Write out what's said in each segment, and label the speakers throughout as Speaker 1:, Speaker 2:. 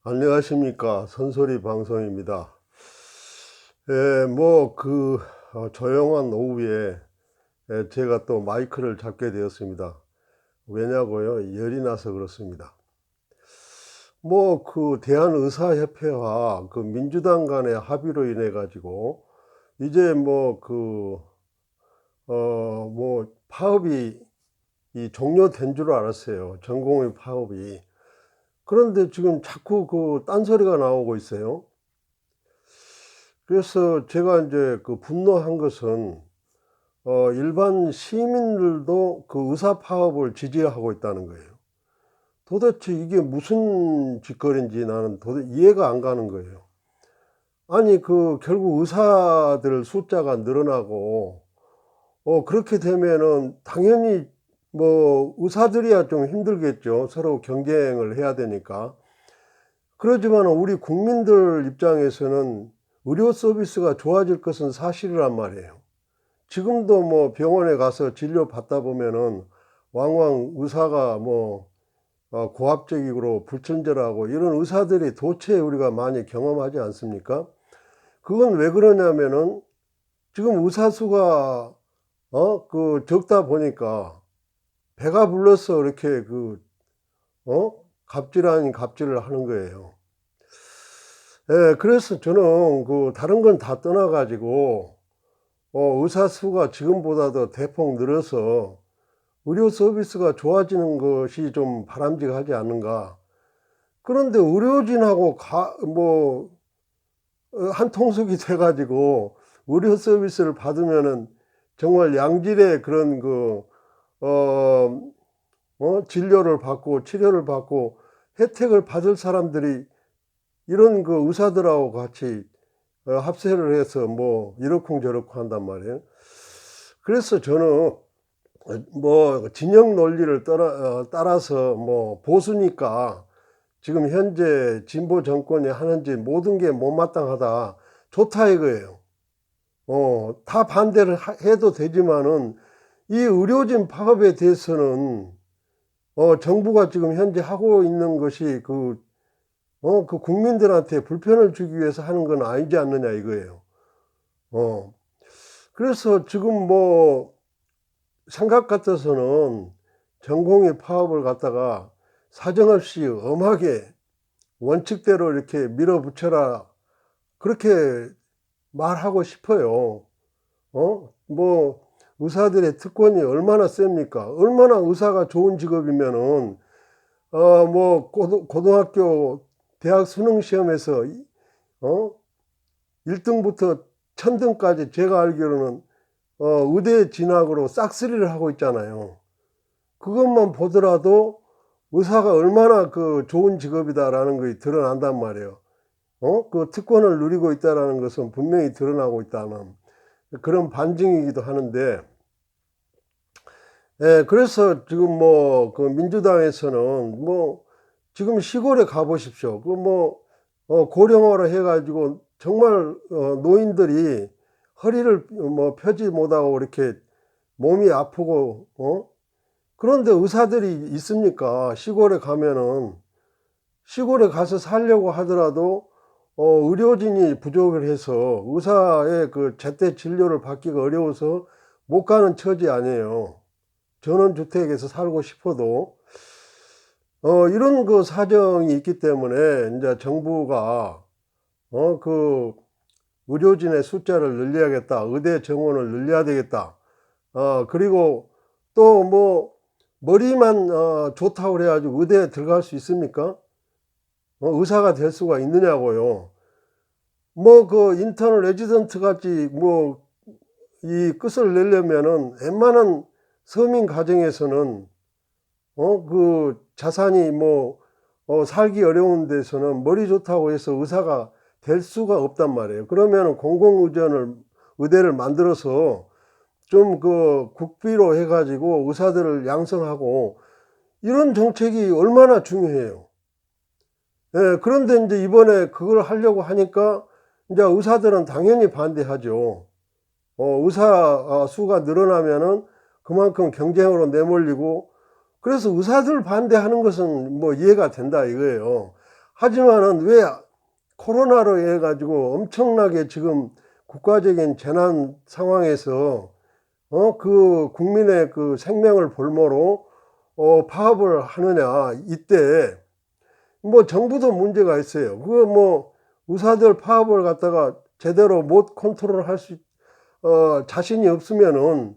Speaker 1: 안녕하십니까. 선소리 방송입니다. 조용한 오후에 제가 또 마이크를 잡게 되었습니다. 왜냐고요? 열이 나서 그렇습니다. 대한의사협회와 그 민주당 간의 합의로 인해 가지고 이제 파업이 종료된 줄 알았어요. 전공의 파업이. 그런데 지금 자꾸 딴소리가 나오고 있어요. 그래서 제가 이제 분노한 것은 일반 시민들도 그 의사 파업을 지지하고 있다는 거예요. 도대체 이게 무슨 짓거리인지 나는 도대체 이해가 안 가는 거예요. 아니 결국 의사들 숫자가 늘어나고 그렇게 되면은 당연히 의사들이야 좀 힘들겠죠. 서로 경쟁을 해야 되니까. 그렇지만 우리 국민들 입장에서는 의료 서비스가 좋아질 것은 사실이란 말이에요. 지금도 병원에 가서 진료 받다 보면은 왕왕 의사가 고압적이고 불친절하고 이런 의사들이 도처에 우리가 많이 경험하지 않습니까? 그건 왜 그러냐면은 지금 의사 수가 적다 보니까 배가 불러서 이렇게 갑질 아닌 갑질을 하는 거예요. 예, 그래서 저는 다른 건 다 떠나 가지고 의사 수가 지금보다도 대폭 늘어서 의료 서비스가 좋아지는 것이 좀 바람직하지 않는가. 그런데 의료진하고 한 통속이 돼 가지고 의료 서비스를 받으면은 정말 양질의 그런 진료를 받고 치료를 받고 혜택을 받을 사람들이 이런 의사들하고 같이 합세를 해서 이러쿵저러쿵 한단 말이에요. 그래서 저는 진영 논리를 따라서 보수니까 지금 현재 진보 정권이 하는지 모든 게 못마땅하다, 좋다 이거예요. 다 반대를 해도 되지만은 이 의료진 파업에 대해서는 정부가 지금 현재 하고 있는 것이 국민들한테 불편을 주기 위해서 하는 건 아니지 않느냐 이거예요. 그래서 지금 생각 같아서는 전공의 파업을 갖다가 사정없이 엄하게 원칙대로 이렇게 밀어붙여라, 그렇게 말하고 싶어요. 의사들의 특권이 얼마나 셉니까? 얼마나 의사가 좋은 직업이면은 고등학교 대학 수능 시험에서 1등부터 1000등까지 제가 알기로는 의대 진학으로 싹쓸이를 하고 있잖아요. 그것만 보더라도 의사가 얼마나 좋은 직업이다라는 것이 드러난단 말이에요. 그 특권을 누리고 있다라는 것은 분명히 드러나고 있다는 그런 반증이기도 하는데, 예, 그래서 지금 민주당에서는 지금 시골에 가보십시오. 고령화로 해가지고 정말 노인들이 허리를 펴지 못하고 이렇게 몸이 아프고 그런데 의사들이 있습니까? 시골에 가면은, 시골에 가서 살려고 하더라도 의료진이 부족을 해서 의사의 제때 진료를 받기가 어려워서 못 가는 처지 아니에요. 전원주택에서 살고 싶어도. 이런 사정이 있기 때문에 이제 정부가 의료진의 숫자를 늘려야겠다, 의대 정원을 늘려야 되겠다, 그리고 또 머리만 좋다고 그래가지고 의대에 들어갈 수 있습니까? 의사가 될 수가 있느냐고요. 인턴 레지던트 같이 이 끝을 내려면은 웬만한 서민 가정에서는 자산이 살기 어려운 데서는 머리 좋다고 해서 의사가 될 수가 없단 말이에요. 그러면 의대를 만들어서 좀 국비로 해가지고 의사들을 양성하고 이런 정책이 얼마나 중요해요. 예, 그런데 이제 이번에 그걸 하려고 하니까 이제 의사들은 당연히 반대하죠. 의사 수가 늘어나면은 그만큼 경쟁으로 내몰리고, 그래서 의사들 반대하는 것은 이해가 된다 이거예요. 하지만은 왜 코로나로 해 가지고 엄청나게 지금 국가적인 재난 상황에서 그 국민의 그 생명을 볼모로 파업을 하느냐. 이때 뭐 정부도 문제가 있어요. 그 뭐 의사들 파업을 갖다가 제대로 못 컨트롤할 수 자신이 없으면은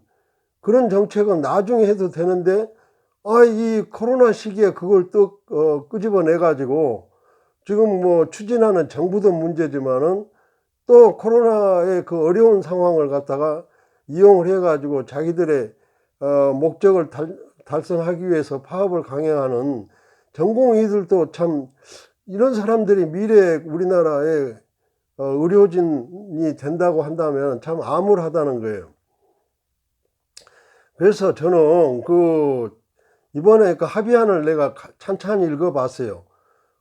Speaker 1: 그런 정책은 나중에 해도 되는데 이 코로나 시기에 그걸 또 끄집어내 가지고 지금 뭐 추진하는 정부도 문제지만은 또 코로나의 그 어려운 상황을 갖다가 이용을 해 가지고 자기들의 목적을 달성하기 위해서 파업을 강행하는 전공의들도 참, 이런 사람들이 미래에 우리나라의 의료진이 된다고 한다면 참 암울하다는 거예요. 그래서 저는 이번에 그 합의안을 내가 찬찬히 읽어봤어요.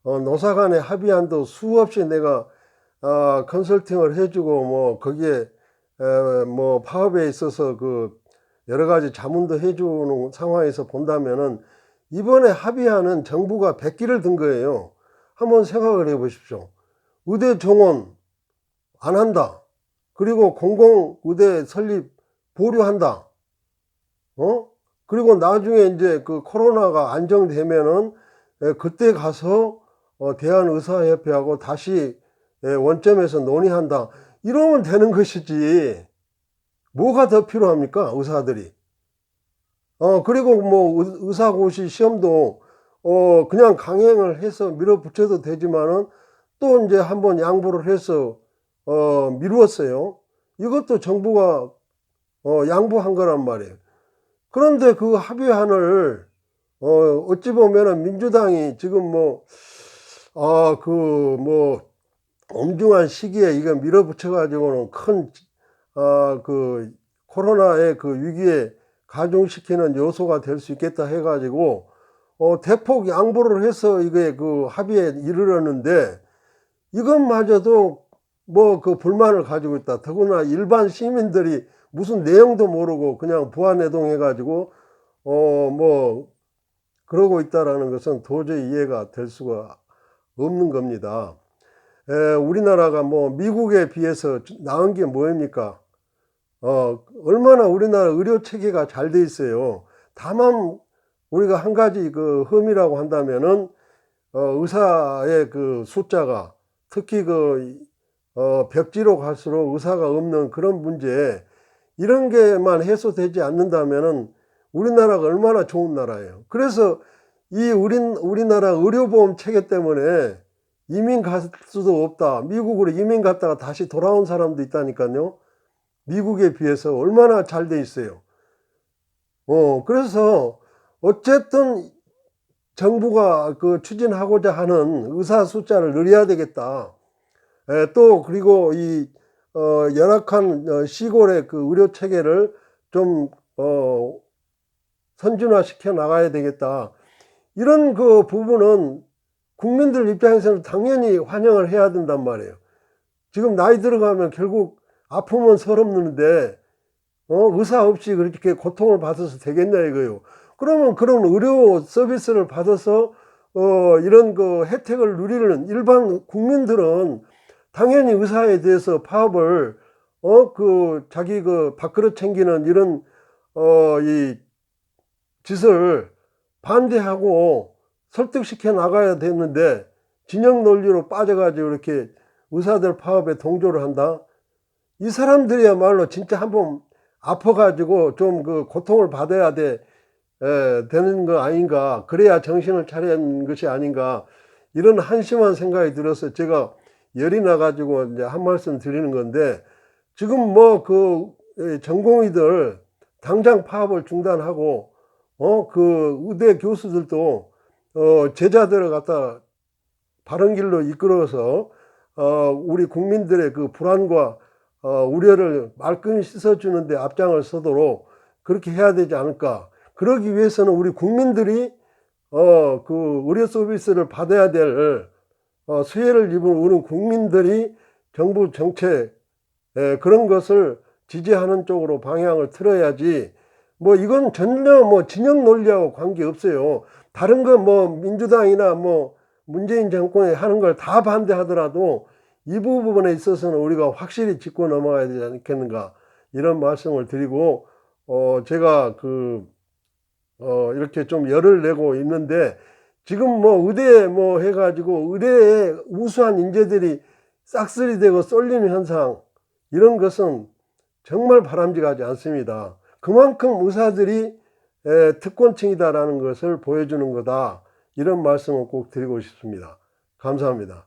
Speaker 1: 노사 간의 합의안도 수없이 내가 컨설팅을 해주고 뭐 거기에 뭐 파업에 있어서 그 여러 가지 자문도 해주는 상황에서 본다면은 이번에 합의안은 정부가 백기를 든 거예요. 한번 생각을 해 보십시오. 의대 정원 안 한다. 그리고 공공의대 설립 보류한다. 그리고 나중에 이제 그 코로나가 안정되면은 그때 가서 대한의사협회하고 다시 원점에서 논의한다. 이러면 되는 것이지. 뭐가 더 필요합니까? 의사들이. 그리고 뭐 의사고시 시험도 그냥 강행을 해서 밀어붙여도 되지만은 또 이제 한번 양보를 해서 미루었어요. 이것도 정부가 양보한 거란 말이에요. 그런데 그 합의안을 어찌 보면은 민주당이 지금 엄중한 시기에 이거 밀어붙여 가지고는 큰 그 코로나의 그 위기에 가중시키는 요소가 될 수 있겠다 해 가지고 대폭 양보를 해서 이게 그 합의에 이르렀는데, 이것마저도 뭐 그 불만을 가지고 있다. 더구나 일반 시민들이 무슨 내용도 모르고 그냥 부안해동해 가지고 뭐 그러고 있다라는 것은 도저히 이해가 될 수가 없는 겁니다. 우리나라가 뭐 미국에 비해서 나은 게 뭐입니까? 얼마나 우리나라 의료 체계가 잘 돼 있어요. 다만 우리가 한 가지 그 흠이라고 한다면은 의사의 그 숫자가, 특히 벽지로 갈수록 의사가 없는 그런 문제, 이런 게만 해소되지 않는다면은 우리나라가 얼마나 좋은 나라예요. 그래서 우리나라 의료보험 체계 때문에 이민 갈 수도 없다. 미국으로 이민 갔다가 다시 돌아온 사람도 있다니까요. 미국에 비해서 얼마나 잘 돼 있어요. 그래서 어쨌든 정부가 그 추진하고자 하는 의사 숫자를 늘려야 되겠다. 또 그리고 이 열악한 시골의 그 의료 체계를 좀 선진화 시켜 나가야 되겠다. 이런 그 부분은 국민들 입장에서는 당연히 환영을 해야 된단 말이에요. 지금 나이 들어가면 결국 아프면 서럽는데 의사 없이 그렇게 고통을 받아서 되겠냐 이거요. 그러면 그런 의료 서비스를 받아서 이런 그 혜택을 누리는 일반 국민들은 당연히 의사에 대해서 파업을 자기 그 밥그릇 챙기는 이런 이 짓을 반대하고 설득시켜 나가야 되는데, 진영 논리로 빠져가지고 이렇게 의사들 파업에 동조를 한다. 이 사람들이야말로 진짜 한번 아파가지고 좀 그 고통을 받아야 되는 거 아닌가. 그래야 정신을 차리는 것이 아닌가. 이런 한심한 생각이 들어서 제가 열이 나가지고 이제 한 말씀 드리는 건데, 지금 전공의들 당장 파업을 중단하고, 그 의대 교수들도 제자들을 갖다 바른 길로 이끌어서 우리 국민들의 그 불안과 우려를 말끔히 씻어주는데 앞장을 서도록 그렇게 해야 되지 않을까. 그러기 위해서는 우리 국민들이 그 의료 서비스를 받아야 될 수혜를 입은 우리 국민들이 정부 정책 그런 것을 지지하는 쪽으로 방향을 틀어야지. 뭐 이건 전혀 뭐 진영 논리하고 관계 없어요. 다른 거 민주당이나
Speaker 2: 문재인 정권이 하는 걸 다 반대하더라도 이 부분에 있어서는 우리가 확실히 짚고 넘어가야 되지 않겠는가, 이런 말씀을 드리고, 제가 이렇게 좀 열을 내고 있는데, 지금 뭐 의대 뭐 해가지고 의대에 우수한 인재들이 싹쓸이 되고 쏠리는 현상, 이런 것은 정말 바람직하지 않습니다. 그만큼 의사들이 특권층이다라는 것을 보여주는 거다, 이런 말씀을 꼭 드리고 싶습니다. 감사합니다.